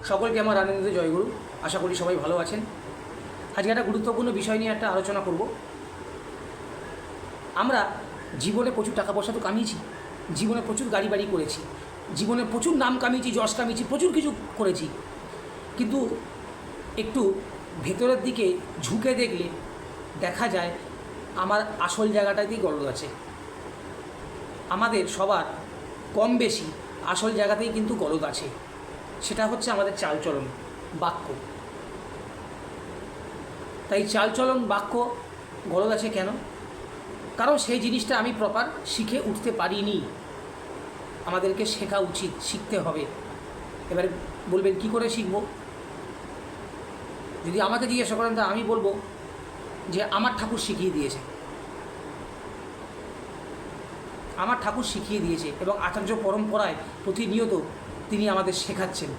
সকলকে আমার আনন্দিত জয়গুরু। আশা করি সবাই ভালো আছেন। আজকে একটা গুরুত্বপূর্ণ বিষয় নিয়ে একটা আলোচনা করব। আমরা জীবনে প্রচুর টাকা পয়সা তো কামিয়েছি, জীবনে প্রচুর গাড়ি বাড়ি করেছি, জীবনে প্রচুর নাম কামিয়েছি, যশ কামিয়েছি, প্রচুর কিছু করেছি। কিন্তু একটু ভেতরের দিকে ঝুঁকে দেখলে দেখা যায় আমার আসল জায়গাটাতেই গলদ আছে। আমাদের সবার কম বেশি আসল জায়গাতেই কিন্তু গলদ আছে। সেটা হচ্ছে আমাদের চালচলন, বাক্য। তাই চালচলন, বাক্য গলদ আছে কেন? কারণ সেই জিনিসটা আমি প্রপার শিখে উঠতে পারিনি। আমাদেরকে শেখা উচিত, শিখতে হবে। এবারে বলবেন কী করে শিখব? যদি আমাকে জিজ্ঞাসা করেন তা আমি বলবো যে আমার ঠাকুর শিখিয়ে দিয়েছে। আমার ঠাকুর শিখিয়ে দিয়েছে এবং আচার্য পরম্পরায় প্রতিনিয়ত তিনি আমাদের শেখাচ্ছেন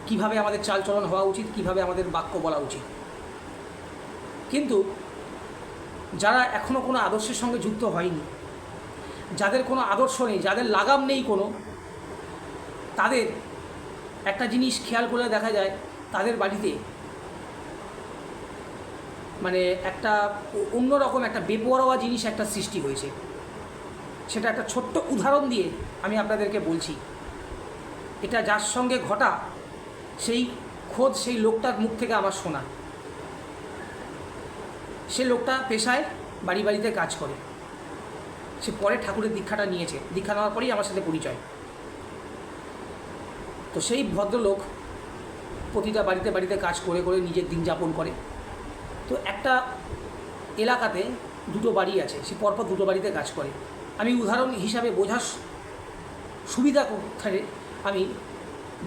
কিভাবে আমাদের চালচলন হওয়া উচিত, কিভাবে আমাদের বাক্য বলা উচিত। কিন্তু যারা এখনও কোনো আদর্শের সঙ্গে যুক্ত হয়নি, যাদের কোনো আদর্শ নেই, যাদের লাগাম নেই কোনো, তাদের একটা জিনিস খেয়াল করে দেখা যায় তাদের বাড়িতে মানে একটা অন্যরকম একটা বেপরোয়া জিনিস একটা সৃষ্টি হয়েছে। সেটা একটা ছোট্ট উদাহরণ দিয়ে আমি আপনাদেরকে বলছি। এটা যার সঙ্গে ঘটা সেই খোঁজ সেই লোকটার মুখ থেকে আমার শোনা। সে লোকটা পেশায় বাড়ি বাড়িতে কাজ করে। সে পরে ঠাকুরের দীক্ষাটা নিয়েছে, দীক্ষা নেওয়ার পরেই আমার সাথে পরিচয়। তো সেই ভদ্রলোক প্রতিটা বাড়িতে বাড়িতে কাজ করে করে নিজের দিন যাপন করে। তো একটা এলাকাতে দুটো বাড়ি আছে, সে পরপর দুটো বাড়িতে কাজ করে। আমি উদাহরণ হিসাবে বোঝার সুবিধা করে আমি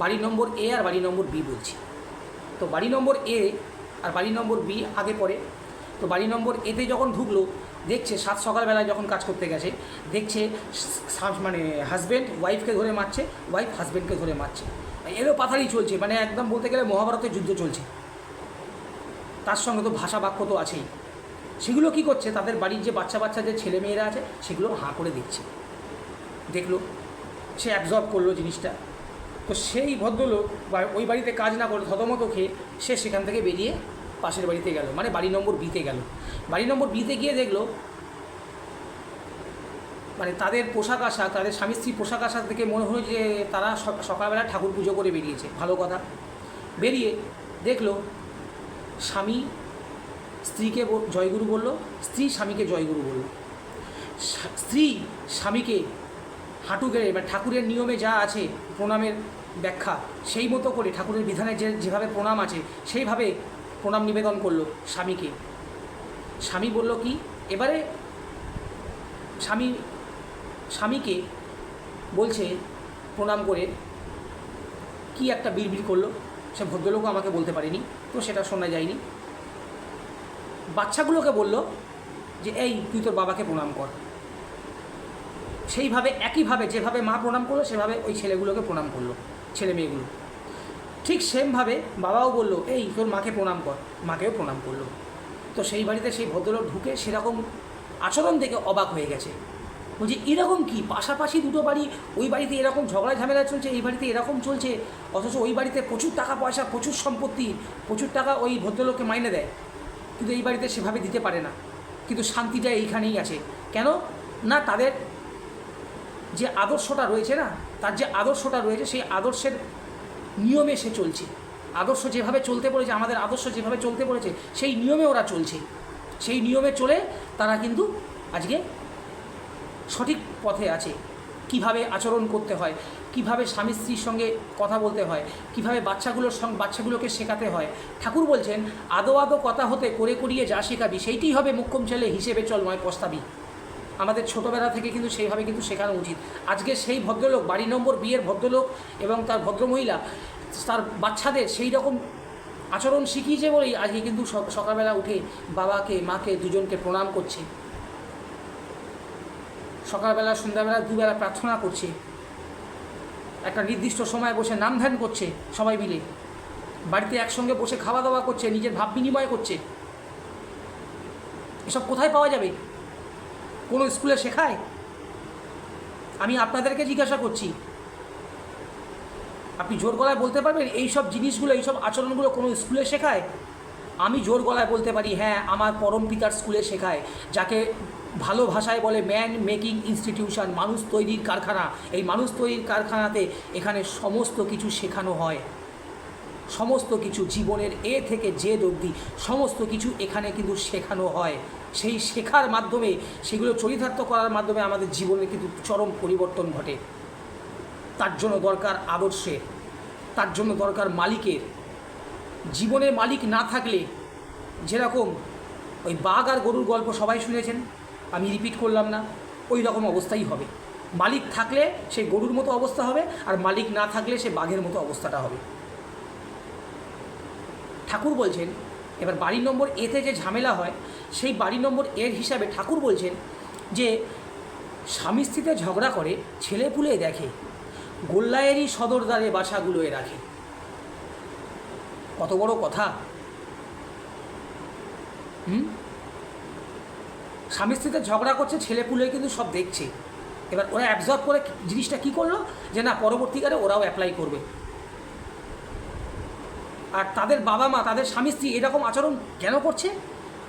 বাড়ি নম্বর এ আর বাড়ি নম্বর বি বলছি। তো বাড়ি নম্বর এ আর বাড়ি নম্বর বি আগে পড়ে। তো বাড়ি নম্বর এতে যখন ঢুকলো, দেখছে সাত সকালবেলায় যখন কাজ করতে গেছে, দেখছে মানে হাজব্যান্ড ওয়াইফকে ধরে মারছে, ওয়াইফ হাজব্যান্ডকে ধরে মারছে। এরও পাথারি চলছে, মানে একদম বলতে গেলে মহাভারতের যুদ্ধ চলছে। তার সঙ্গে তো ভাষা বাক্য তো আছেই। সেগুলো কি করছে, তাদের বাড়ির যে বাচ্চা যে ছেলেমেয়েরা আছে সেগুলো হাঁ করে দেখছে। দেখলো, সে অ্যাবজর্ব করলো জিনিসটা। তো সেই ভদ্রলোক ওই বাড়িতে কাজ না করে থতমত খেয়ে সে সেখান থেকে বেরিয়ে পাশের বাড়িতে গেল, মানে বাড়ি নম্বর বিতে গেল। বাড়ি নম্বর বিতে গিয়ে দেখলো মানে তাদের পোশাক আশাক, তাদের স্বামী স্ত্রী পোশাক আশাক থেকে মনে হলো যে তারা সকালবেলা ঠাকুর পুজো করে বেরিয়েছে। ভালো কথা। বেরিয়ে দেখলো স্বামী স্ত্রীকে জয়গুরু বলল, স্ত্রী স্বামীকে জয়গুরু বলল। স্ত্রী স্বামীকে হাঁটু গেড়ে, মানে ঠাকুরের নিয়মে যা আছে প্রণামের ব্যাখ্যা, সেই মতো করে ঠাকুরের বিধানে যেভাবে প্রণাম আছে সেইভাবে প্রণাম নিবেদন করলো স্বামীকে। স্বামী বলল কি, এবারে স্বামীকে বলছে প্রণাম করে কি একটা বিড়বিড় করলো, সে ভদ্রলোকও আমাকে বলতে পারেনি, তো সেটা শোনা যায়নি। বাচ্চাগুলোকে বলল যে এই তুই তোর বাবাকে প্রণাম কর। সেইভাবে একইভাবে যেভাবে মা প্রণাম করলো সেভাবে ওই ছেলেগুলোকে প্রণাম করলো, ছেলে মেয়েগুলো। ঠিক সেমভাবে বাবাও বলল এই তোর মাকে প্রণাম কর, মাকেও প্রণাম করলো। তো সেই বাড়িতে সেই ভদ্রলোক ঢুকে সেরকম আচরণ দেখে অবাক হয়ে গেছে। বলছি এরকম কি, পাশাপাশি দুটো বাড়ি, ওই বাড়িতে এরকম ঝগড়া ঝামেলা চলছে, এই বাড়িতে এরকম চলছে, অথচ ওই বাড়িতে প্রচুর টাকা পয়সা, প্রচুর সম্পত্তি, প্রচুর টাকা ওই ভদ্রলোককে মাইনে দেয়, কিন্তু এই বাড়িতে সেভাবে দিতে পারে না। কিন্তু শান্তিটা এইখানেই আছে। কেন না, তাদের যে আদর্শটা রয়েছে না, তার যে আদর্শটা রয়েছে সেই আদর্শের নিয়মে সে চলছে। আদর্শ যেভাবে চলতে পড়েছে, আমাদের আদর্শ যেভাবে চলতে পড়েছে সেই নিয়মে ওরা চলছে। সেই নিয়মে চলে তারা কিন্তু আজকে সঠিক পথে আছে। কিভাবে আচরণ করতে হয়, কিভাবে স্বামী স্ত্রীর সঙ্গে কথা বলতে হয়, কিভাবে বাচ্চাগুলোকে শেখাতে হয়। ঠাকুর বলছেন আদো আদো কথা হতে করে করিয়ে যা শেখাবি সেইটি হবে মুখ্যম ছেলে, হিসেবে চল নয় পস্তাবি। আমাদের ছোটোবেলা থেকে কিন্তু সেইভাবে কিন্তু শেখানো উচিত। আজকে সেই ভদ্রলোক, বাড়ি নম্বর বিয়ের ভদ্রলোক এবং তার ভদ্রমহিলা তার বাচ্চাদের সেই রকম আচরণ শিখিয়েছে বলেই আজকে কিন্তু সকালবেলা উঠে বাবাকে মাকে দুজনকে প্রণাম করছে, সকালবেলা সন্ধ্যাবেলা দুবেলা প্রার্থনা করছে, একটা নির্দিষ্ট সময় বসে নাম ধ্যান করছে, সবাই মিলে বাড়িতে একসঙ্গে বসে খাওয়া দাওয়া করছে, নিজের ভাব বিনিময় করছে। এসব কোথায় পাওয়া যাবে? কোনো স্কুলে শেখায়? আমি আপনাদেরকে জিজ্ঞাসা করছি, আপনি জোর গলায় বলতে পারবেন এই সব জিনিসগুলো, এই সব আচরণগুলো কোনো স্কুলে শেখায়? আমি জোর গলায় বলতে পারি, হ্যাঁ, আমার পরম পিতার স্কুলে শেখায়, যাকে ভালো ভাষায় বলে ম্যান মেকিং ইনস্টিটিউশন, মানুষ তৈরির কারখানা। এই মানুষ তৈরির কারখানাতে এখানে সমস্ত কিছু শেখানো হয়, সমস্ত কিছু জীবনের এ থেকে জেড অবধি সমস্ত কিছু এখানে কিন্তু শেখানো হয়। সেই শেখার মাধ্যমে, সেগুলো চরিতার্থ করার মাধ্যমে আমাদের জীবনে কিন্তু চরম পরিবর্তন ঘটে। তার জন্য দরকার আদর্শের, তার জন্য দরকার মালিকের। জীবনের মালিক না থাকলে, যেরকম ওই বাঘ আর গরুর গল্প সবাই শুনেছেন, আমি রিপিট করলাম না, ওই রকম অবস্থাই হবে। মালিক থাকলে সে গরুর মতো অবস্থা হবে, আর মালিক না থাকলে সে বাঘের মতো অবস্থাটা হবে। ঠাকুর বলছেন, এবার বাড়ি নম্বর এতে যে ঝামেলা হয়, সেই বাড়ি নম্বর এর হিসাবে ঠাকুর বলছেন যে স্বামী স্ত্রীতে ঝগড়া করে, ছেলে পুলে দেখে, গোল্লায়েরই সদরদারে বাসাগুলোয় রাখে। কত বড় কথা! স্বামী স্ত্রীতে ঝগড়া করছে, ছেলে পুলে কিন্তু সব দেখছে। এবার ওরা অ্যাবজর্ব করে জিনিসটা কী করলো, যে না, পরবর্তীকালে ওরাও অ্যাপ্লাই করবে। আর তাদের বাবা মা, তাদের স্বামী স্ত্রী এরকম আচরণ কেন করছে?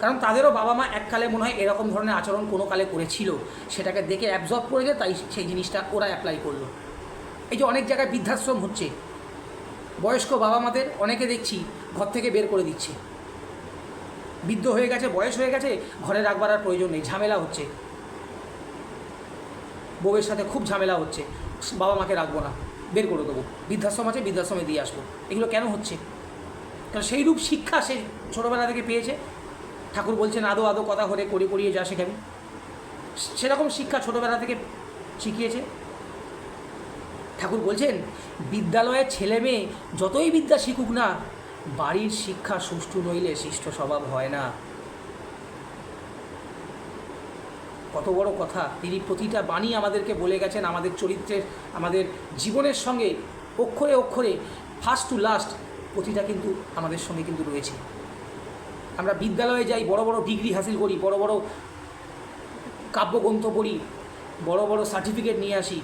কারণ তাদেরও বাবা মা এককালে মনে হয় এরকম ধরনের আচরণ কোনো কালে করেছিল, সেটাকে দেখে অ্যাবজর্ব করেছে, তাই সেই জিনিসটা ওরা অ্যাপ্লাই করলো। এই যে অনেক জায়গায় বৃদ্ধাশ্রম হচ্ছে, বয়স্ক বাবা মাদের অনেকে দেখছি ঘর থেকে বের করে দিচ্ছে। বৃদ্ধ হয়ে গেছে, বয়স হয়ে গেছে, ঘরে রাখবার আর প্রয়োজন নেই, ঝামেলা হচ্ছে, বউয়ের সাথে খুব ঝামেলা হচ্ছে, বাবা মাকে রাখবো না, বের করে দেবো, বৃদ্ধাশ্রম আছে বৃদ্ধাশ্রমে দিয়ে আসবো। এগুলো কেন হচ্ছে? কারণ সেই রূপ শিক্ষা সে ছোটোবেলা থেকে পেয়েছে। ঠাকুর বলছেন, আদো আদো কথা হলে করে করিয়ে যা শেখাবি, সেরকম শিক্ষা ছোটোবেলা থেকে শিখিয়েছে। ঠাকুর বলছেন, বিদ্যালয়ের ছেলে মেয়ে যতই বিদ্যা শিখুক না, বাড়ির শিক্ষা সুষ্ঠু নইলে শিষ্ট স্বভাব হয় না। কত বড় কথা! তিনি প্রতিটা বাণী আমাদেরকে বলে গেছেন, আমাদের চরিত্রের, আমাদের জীবনের সঙ্গে অক্ষরে অক্ষরে, ফার্স্ট টু লাস্ট, প্রতিটা কিন্তু আমাদের সঙ্গে কিন্তু রয়েছে। আমরা বিদ্যালয়ে যাই, বড় বড় ডিগ্রি হাসিল করি, বড় বড় কাব্যগ্রন্থ পড়ি, বড় বড় সার্টিফিকেট নিয়ে আসি,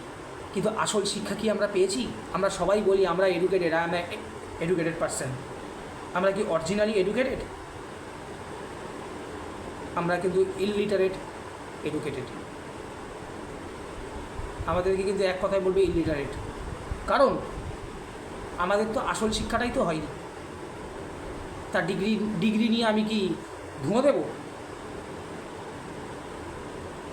কিন্তু আসল শিক্ষা কি আমরা পেয়েছি? আমরা সবাই বলি আমরা educated, I am educated person. আমরা কি অরিজিনালি এডুকেটেড? আমরা কিন্তু ইললিটারেট এডুকেটেড। আমাদেরকে কিন্তু এক কথায় বলবে ইললিটারেট, কারণ আমাদের তো আসল শিক্ষাটাই তো হয়নি। তার ডিগ্রি নিয়ে আমি কি ধুঁয়ো দেব?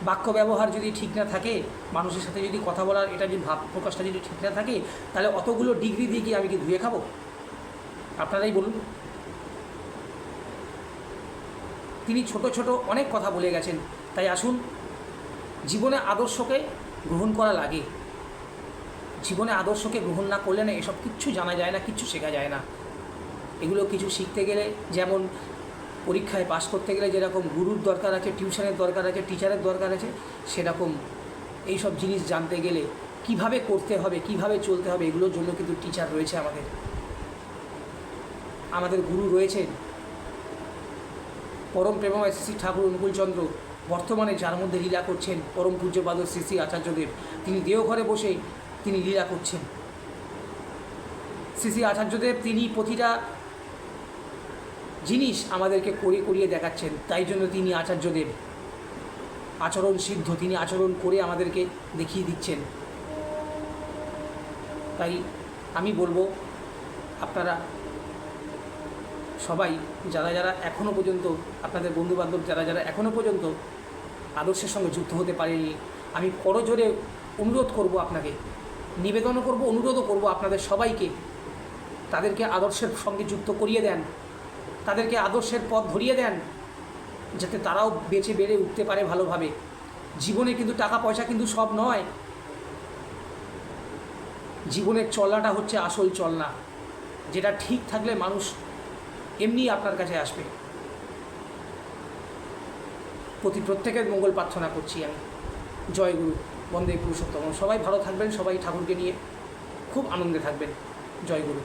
বাক্য ব্যবহার যদি ঠিক না থাকে, মানুষের সাথে যদি কথা বলার এটা যদি ভাব প্রকাশটা যদি ঠিক না থাকে, তাহলে অতগুলো ডিগ্রি দিয়ে কি আমি কি ধুয়ে খাবো? আপনারাই বলুন। তিনি ছোট ছোট অনেক কথা বলে গেছেন। তাই আসুন, জীবনে আদর্শকে গ্রহণ করা লাগে। জীবনে আদর্শকে গ্রহণ না করলে না, এসব কিচ্ছু জানা যায় না, কিচ্ছু শেখা যায় না। এগুলো কিছু শিখতে গেলে, যেমন পরীক্ষায় পাস করতে গেলে যেরকম গুরুর দরকার আছে, টিউশনের দরকার আছে, টিচারের দরকার আছে, সেরকম এইসব জিনিস জানতে গেলে কিভাবে করতে হবে, কিভাবে চলতে হবে, এগুলোর জন্য কিন্তু টিচার রয়েছে আমাদের গুরু রয়েছেন। পরম প্রেমময় শ্রী ঠাকুর অনুকূলচন্দ্র বর্তমানে যার মধ্যে লীলা করছেন, পরম পূজ্যপাদ শ্রী শ্রী আচার্যদেব, তিনি দেওঘরে বসে তিনি লীলা করছেন। শ্রী শ্রী আচার্যদেব তিনি প্রতিটা জিনিস আমাদেরকে করিয়ে দেখাচ্ছেন। তাই জন্য তিনি আচার্যদেব, আচরণ সিদ্ধ, তিনি আচরণ করে আমাদেরকে দেখিয়ে দিচ্ছেন। তাই আমি বলবো, আপনারা সবাই যারা যারা এখনও পর্যন্ত, আপনাদের বন্ধুবান্ধব যারা যারা এখনও পর্যন্ত আদর্শের সঙ্গে যুক্ত হতে পারেনি, আমি করজোরে অনুরোধ করব, আপনাকে নিবেদনও করব, অনুরোধও করব আপনাদের সবাইকে, তাদেরকে আদর্শের সঙ্গে যুক্ত করিয়ে দেন, তাদেরকে আদর্শের পথ ধরিয়ে দেন, যাতে তারাও বেঁচে বেড়ে উঠতে পারে ভালোভাবে। জীবনে কিন্তু টাকা পয়সা কিন্তু সব নয়, জীবনের চলনাটা হচ্ছে আসল চলনা, যেটা ঠিক থাকলে মানুষ এমনি আপনার কাছে আসবে। প্রত্যেকের মঙ্গল প্রার্থনা করছি আমি। জয় গুরু, বন্দে পুরুষোত্তম। সবাই ভালো থাকবেন, সবাই ঠাকুরকে নিয়ে খুব আনন্দে থাকবেন। জয় গুরু।